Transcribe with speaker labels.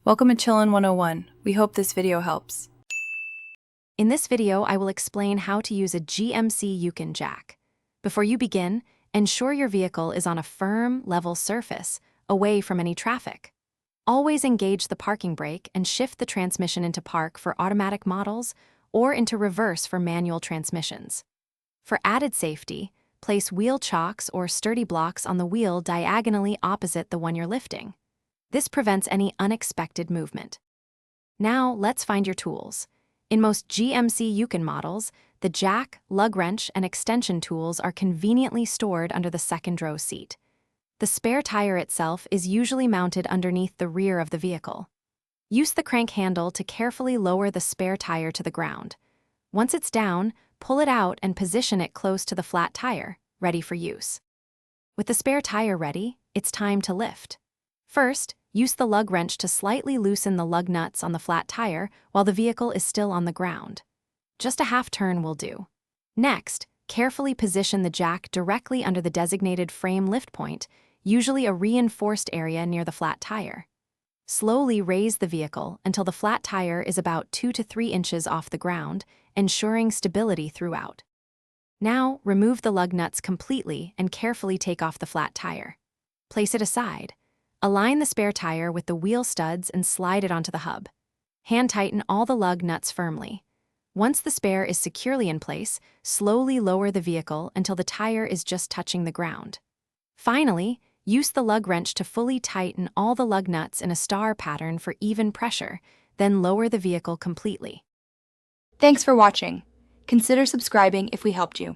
Speaker 1: Welcome to Chillin' 101. We hope this video helps.
Speaker 2: In this video, I will explain how to use a GMC Yukon Jack. Before you begin, ensure your vehicle is on a firm, level surface, away from any traffic. Always engage the parking brake and shift the transmission into park for automatic models or into reverse for manual transmissions. For added safety, place wheel chocks or sturdy blocks on the wheel diagonally opposite the one you're lifting. This prevents any unexpected movement. Now, let's find your tools. In most GMC Yukon models, the jack, lug wrench, and extension tools are conveniently stored under the second row seat. The spare tire itself is usually mounted underneath the rear of the vehicle. Use the crank handle to carefully lower the spare tire to the ground. Once it's down, pull it out and position it close to the flat tire, ready for use. With the spare tire ready, it's time to lift. First, use the lug wrench to slightly loosen the lug nuts on the flat tire while the vehicle is still on the ground. Just a half turn will do. Next, carefully position the jack directly under the designated frame lift point, usually a reinforced area near the flat tire. Slowly raise the vehicle until the flat tire is about 2 to 3 inches off the ground, ensuring stability throughout. Now, remove the lug nuts completely and carefully take off the flat tire. Place it aside. Align the spare tire with the wheel studs and slide it onto the hub. Hand tighten all the lug nuts firmly. Once the spare is securely in place, slowly lower the vehicle until the tire is just touching the ground. Finally, use the lug wrench to fully tighten all the lug nuts in a star pattern for even pressure, then lower the vehicle completely.
Speaker 3: Thanks for watching. Consider subscribing if we helped you.